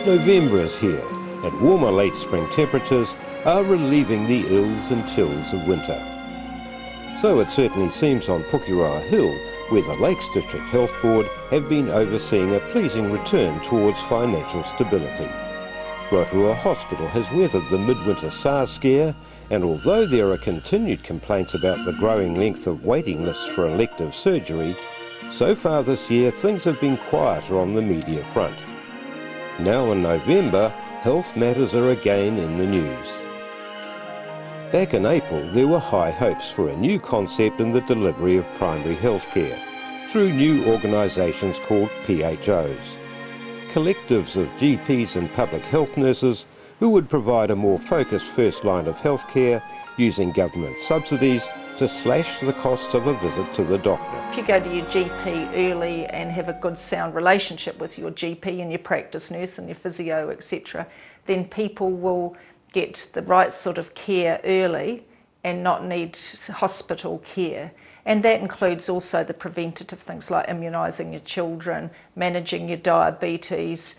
November is here, and warmer late spring temperatures are relieving the ills and chills of winter. So it certainly seems on Pukeroa Hill, where the Lakes District Health Board have been overseeing a pleasing return towards financial stability. Rotorua Hospital has weathered the midwinter SARS scare, and although there are continued complaints about the growing length of waiting lists for elective surgery, so far this year things have been quieter on the media front. Now in November, health matters are again in the news. Back in April, there were high hopes for a new concept in the delivery of primary health care through new organisations called PHOs. Collectives of GPs and public health nurses who would provide a more focused first line of health care using government subsidies to slash the costs of a visit to the doctor. If you go to your GP early and have a good sound relationship with your GP and your practice nurse and your physio, etc., then people will get the right sort of care early and not need hospital care. And that includes also the preventative things like immunising your children, managing your diabetes,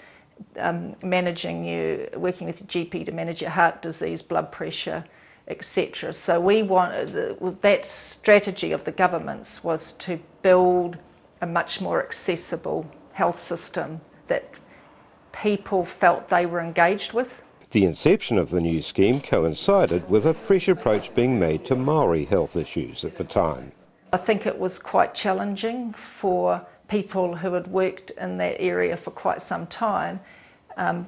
working with your GP to manage your heart disease, blood pressure, etc. So we that strategy of the government's was to build a much more accessible health system that people felt they were engaged with. The inception of the new scheme coincided with a fresh approach being made to Maori health issues at the time. I think it was quite challenging for people who had worked in that area for quite some time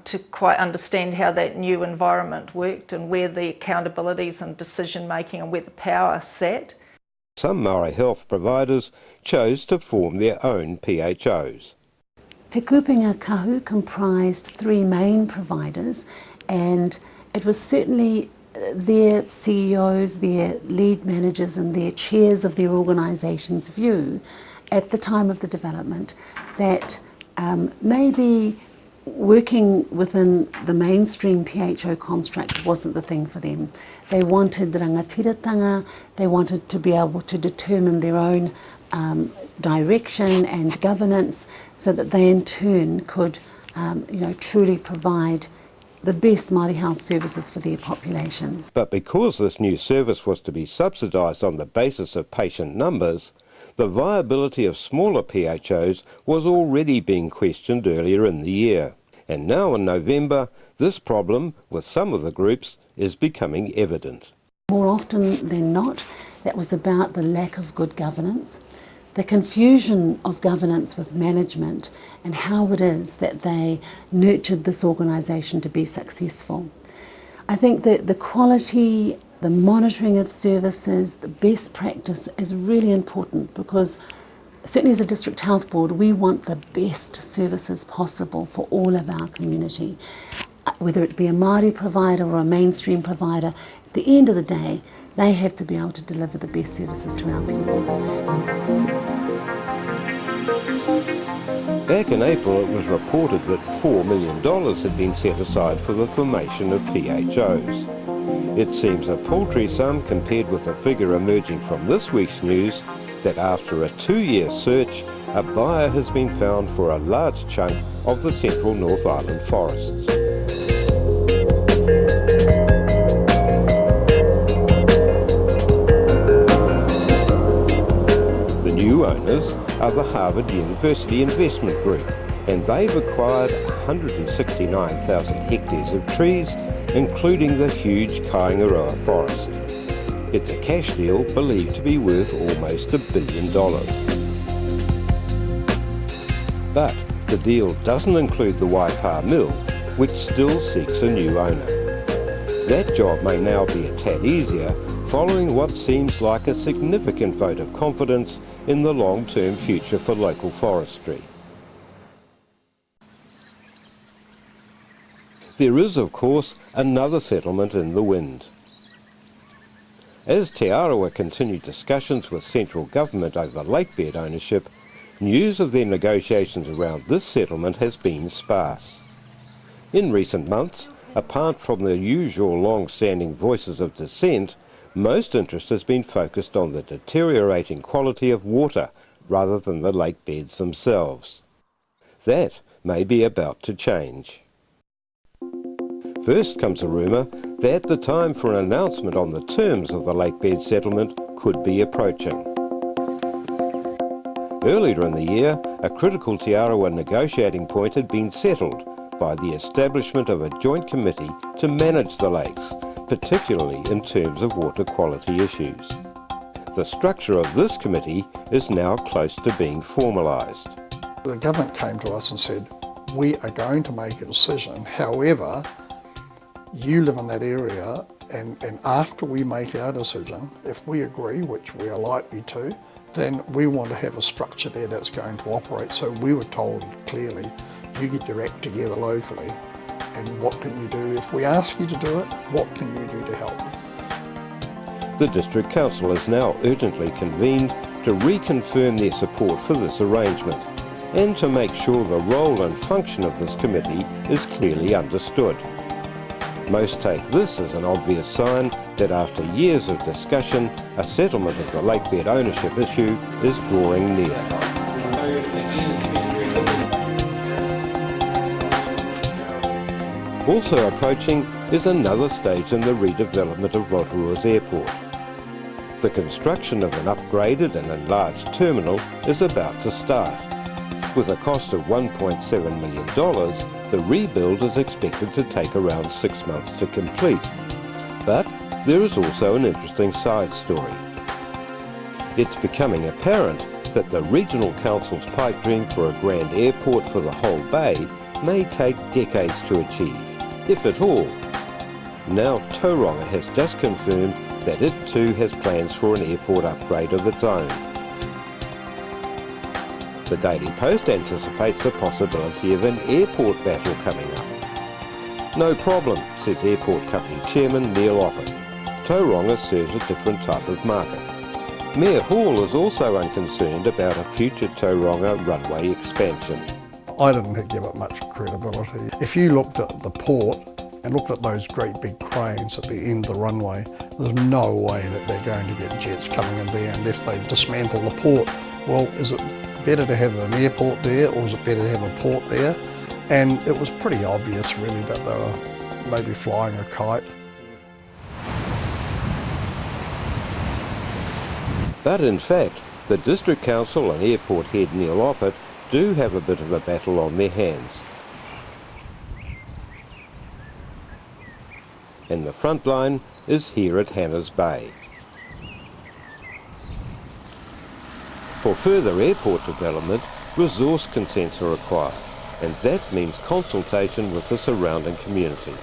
to quite understand how that new environment worked and where the accountabilities and decision making and where the power sat. Some Maori health providers chose to form their own PHOs. Te Kupenga Kahu comprised three main providers, and it was certainly their CEOs, their lead managers and their chairs of their organisation's view at the time of the development that maybe working within the mainstream PHO construct wasn't the thing for them. They wanted rangatiratanga, they wanted to be able to determine their own direction and governance so that they in turn could truly provide the best Māori health services for their populations. But because this new service was to be subsidised on the basis of patient numbers, the viability of smaller PHOs was already being questioned earlier in the year. And now in November, this problem with some of the groups is becoming evident. More often than not, that was about the lack of good governance, the confusion of governance with management and how it is that they nurtured this organisation to be successful. I think that the quality, the monitoring of services, the best practice is really important because certainly as a district health board we want the best services possible for all of our community. Whether it be a Māori provider or a mainstream provider, at the end of the day they have to be able to deliver the best services to our people. Back in April, it was reported that $4 million had been set aside for the formation of PHOs. It seems a paltry sum compared with the figure emerging from this week's news that after a 2-year search, a buyer has been found for a large chunk of the central North Island forests. The new owners are the Harvard University Investment Group, and they've acquired 169,000 hectares of trees, including the huge Kaingaroa forest. It's a cash deal believed to be worth almost $1 billion. But the deal doesn't include the Waipa mill, which still seeks a new owner. That job may now be a tad easier following what seems like a significant vote of confidence in the long-term future for local forestry. There is, of course, another settlement in the wind. As Te Arawa continued discussions with central government over lakebed ownership, news of their negotiations around this settlement has been sparse. In recent months, apart from the usual long-standing voices of dissent, most interest has been focused on the deteriorating quality of water rather than the lake beds themselves. That may be about to change. First comes a rumour that the time for an announcement on the terms of the lakebed settlement could be approaching. Earlier in the year, a critical Te Arawa negotiating point had been settled by the establishment of a joint committee to manage the lakes, particularly in terms of water quality issues. The structure of this committee is now close to being formalised. The government came to us and said, we are going to make a decision, however, you live in that area, and after we make our decision, if we agree, which we are likely to, then we want to have a structure there that's going to operate. So we were told clearly, you get your act together locally, and what can you do? If we ask you to do it, what can you do to help? The District Council is now urgently convened to reconfirm their support for this arrangement and to make sure the role and function of this committee is clearly understood. Most take this as an obvious sign that after years of discussion, a settlement of the lakebed ownership issue is drawing near. Also approaching is another stage in the redevelopment of Rotorua's airport. The construction of an upgraded and enlarged terminal is about to start. With a cost of $1.7 million, the rebuild is expected to take around 6 months to complete. But there is also an interesting side story. It's becoming apparent that the Regional Council's pipe dream for a grand airport for the whole bay may take decades to achieve, if at all. Now Tauranga has just confirmed that it too has plans for an airport upgrade of its own. The Daily Post anticipates the possibility of an airport battle coming up. No problem, says Airport Company Chairman Neil Oppett. Tauranga serves a different type of market. Mayor Hall is also unconcerned about a future Tauranga runway expansion. I didn't give it much credibility. If you looked at the port and looked at those great big cranes at the end of the runway, there's no way that they're going to get jets coming in there unless they dismantle the port. Well, is it better to have an airport there, or is it better to have a port there? And it was pretty obvious really that they were maybe flying a kite. But in fact, the District Council and Airport Head Neil Oppett do have a bit of a battle on their hands. And the front line is here at Hannah's Bay. For further airport development, resource consents are required, and that means consultation with the surrounding community.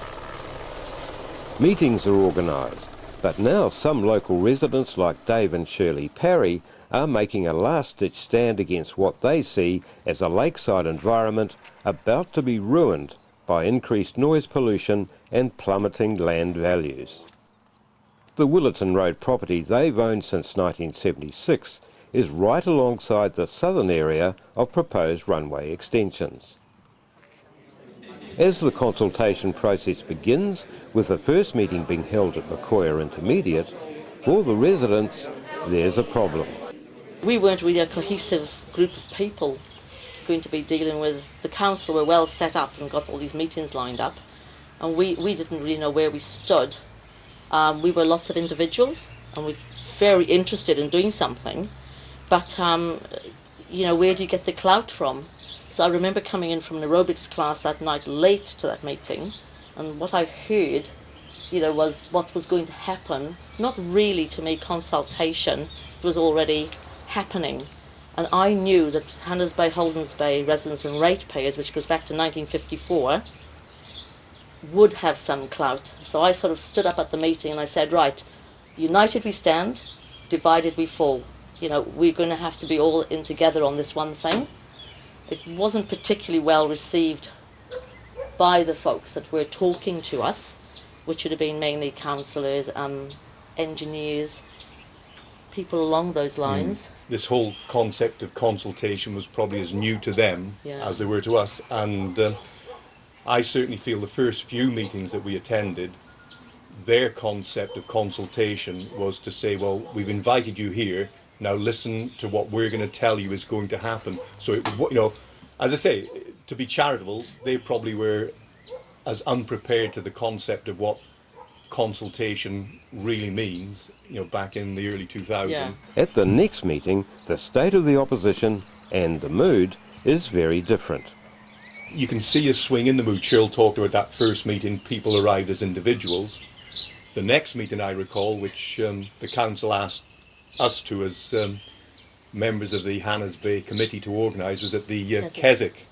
Meetings are organised, but now some local residents like Dave and Shirley Parry are making a last-ditch stand against what they see as a lakeside environment about to be ruined by increased noise pollution and plummeting land values. The Willerton Road property they've owned since 1976 is right alongside the southern area of proposed runway extensions. As the consultation process begins, with the first meeting being held at Makoia Intermediate, for the residents, there's a problem. We weren't really a cohesive group of people going to be dealing with. The council were well set up and got all these meetings lined up, and we didn't really know where we stood. We were lots of individuals, and we were very interested in doing something, but you know, where do you get the clout from? So I remember coming in from an aerobics class that night late to that meeting, and what I heard, you know, was what was going to happen, not really to me consultation, it was already happening. And I knew that Hannah's Bay, Holden's Bay residents and ratepayers, which goes back to 1954, would have some clout. So I sort of stood up at the meeting and I said, right, united we stand, divided we fall. You know, we're going to have to be all in together on this one thing. It wasn't particularly well received by the folks that were talking to us, which would have been mainly councillors, engineers, people along those lines. This whole concept of consultation was probably as new to them as they were to us, and I certainly feel the first few meetings that we attended, their concept of consultation was to say, well, we've invited you here, now listen to what we're going to tell you is going to happen. So, it, you know, as I say, to be charitable, they probably were as unprepared to the concept of what consultation really means, you know, back in the early 2000s. Yeah. At the next meeting, the state of the opposition and the mood is very different. You can see a swing in the mood. Cheryl talked about that first meeting, people arrived as individuals. The next meeting I recall, which the council asked us to as members of the Hannah's Bay committee to organise, was at the Keswick.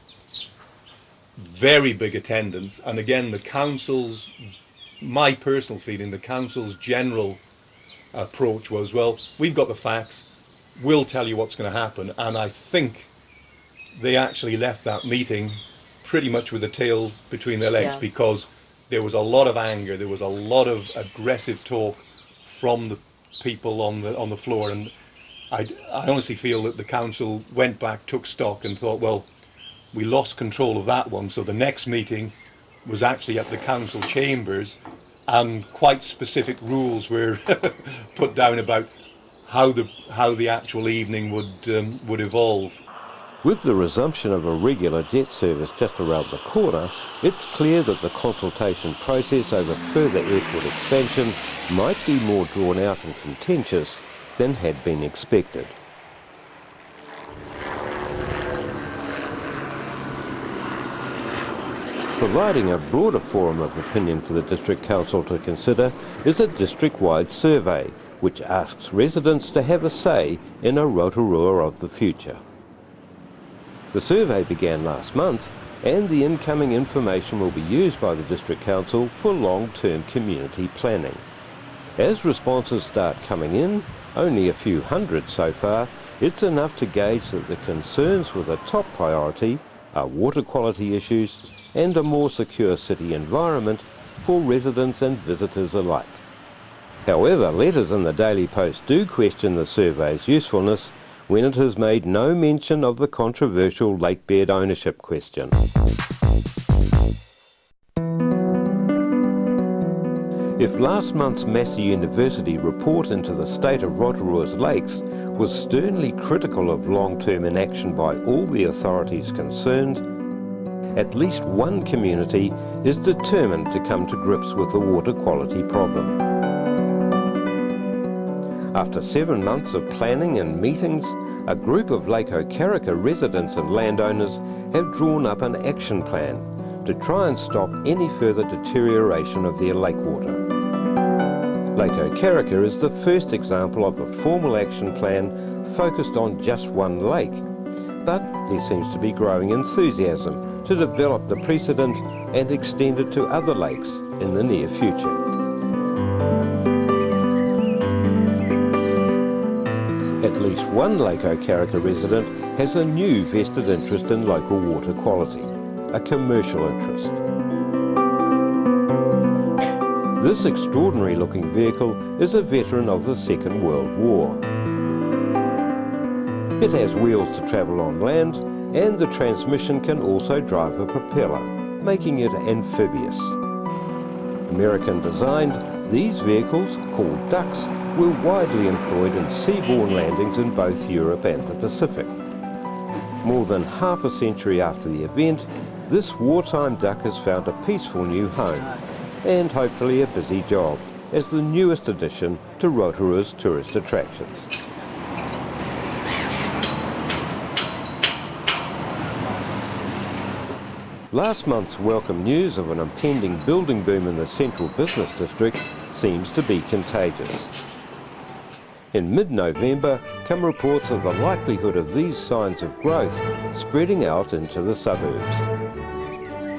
Very big attendance, and again the council's, my personal feeling, the council's general approach was, well, we've got the facts, we'll tell you what's going to happen. And I think they actually left that meeting pretty much with the tail between their legs, because there was a lot of anger, there was a lot of aggressive talk from the people on the floor, and I honestly feel that the council went back, took stock and thought, well, we lost control of that one. So the next meeting was actually at the council chambers, and quite specific rules were put down about how the actual evening would evolve. With the resumption of a regular jet service just around the corner, it's clear that the consultation process over further airport expansion might be more drawn out and contentious than had been expected. Providing a broader forum of opinion for the District Council to consider is a district-wide survey, which asks residents to have a say in a Rotorua of the future. The survey began last month, and the incoming information will be used by the District Council for long-term community planning. As responses start coming in, only a few hundred so far, it's enough to gauge that the concerns with a top priority are water quality issues and a more secure city environment for residents and visitors alike. However, letters in the Daily Post do question the survey's usefulness when it has made no mention of the controversial lakebed ownership question. If last month's Massey University report into the state of Rotorua's lakes was sternly critical of long-term inaction by all the authorities concerned, at least one community is determined to come to grips with the water quality problem. After 7 months of planning and meetings, a group of Lake Okaraka residents and landowners have drawn up an action plan to try and stop any further deterioration of their lake water. Lake Okaraka is the first example of a formal action plan focused on just one lake, but there seems to be growing enthusiasm to develop the precedent and extend it to other lakes in the near future. At least one Lake Okaraka resident has a new vested interest in local water quality, a commercial interest. This extraordinary looking vehicle is a veteran of the Second World War. It has wheels to travel on land, and the transmission can also drive a propeller, making it amphibious. American designed, these vehicles, called ducks, were widely employed in seaborne landings in both Europe and the Pacific. More than half a century after the event, this wartime duck has found a peaceful new home, and hopefully a busy job, as the newest addition to Rotorua's tourist attractions. Last month's welcome news of an impending building boom in the central business district seems to be contagious. In mid-November come reports of the likelihood of these signs of growth spreading out into the suburbs.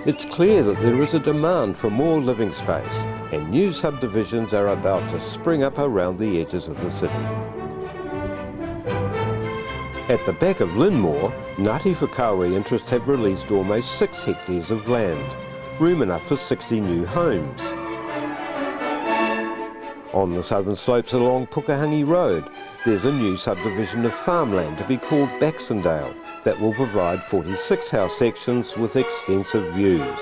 It's clear that there is a demand for more living space, and new subdivisions are about to spring up around the edges of the city. At the back of Linmore, Ngāti Whakaue interests have released almost 6 hectares of land, room enough for 60 new homes. On the southern slopes along Pukehangi Road, there's a new subdivision of farmland to be called Baxendale that will provide 46 house sections with extensive views.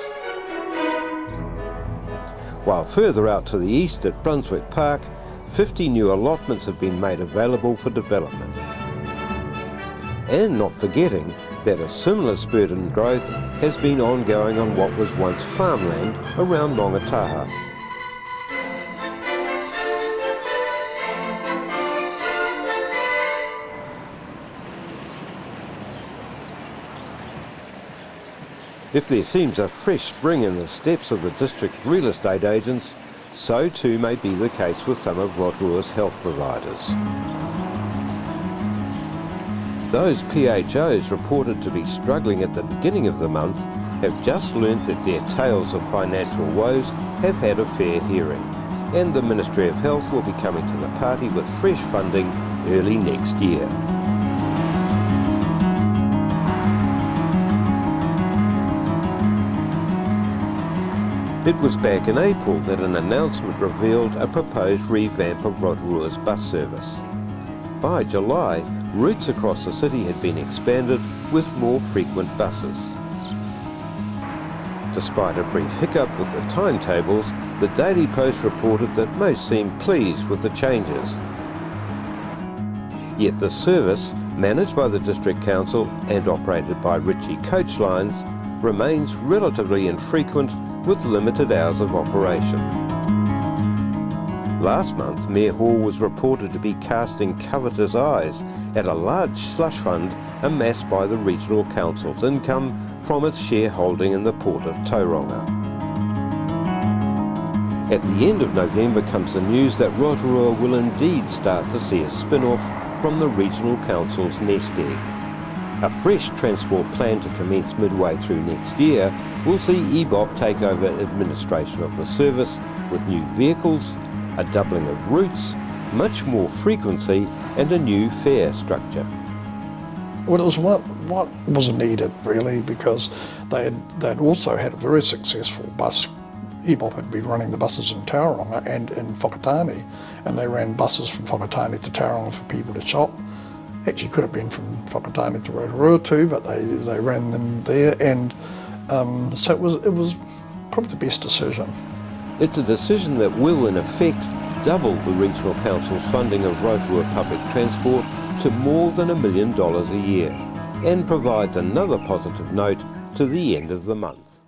While further out to the east at Brunswick Park, 50 new allotments have been made available for development. And not forgetting, that a similar spurt in growth has been ongoing on what was once farmland around Rangataha. If there seems a fresh spring in the steps of the district's real estate agents, so too may be the case with some of Rotorua's health providers. Those PHOs reported to be struggling at the beginning of the month have just learnt that their tales of financial woes have had a fair hearing, and the Ministry of Health will be coming to the party with fresh funding early next year. It was back in April that an announcement revealed a proposed revamp of Rotorua's bus service. By July, routes across the city had been expanded with more frequent buses. Despite a brief hiccup with the timetables, the Daily Post reported that most seemed pleased with the changes. Yet the service, managed by the District Council and operated by Ritchie Coach Lines, remains relatively infrequent with limited hours of operation. Last month, Mayor Hall was reported to be casting covetous eyes at a large slush fund amassed by the Regional Council's income from its shareholding in the Port of Tauranga. At the end of November comes the news that Rotorua will indeed start to see a spin-off from the Regional Council's nest egg. A fresh transport plan to commence midway through next year will see EBOP take over administration of the service with new vehicles, a doubling of routes, much more frequency and a new fare structure. Well, it was what was needed really, because they'd also had a very successful bus. EBOP had been running the buses in Tauranga and in Whakatane, and they ran buses from Whakatane to Tauranga for people to shop. Actually could have been from Whakatane to Rotorua too, but they ran them there, and so it was probably the best decision. It's a decision that will in effect double the Regional Council's funding of Rotorua public transport to more than $1 million a year, and provides another positive note to the end of the month.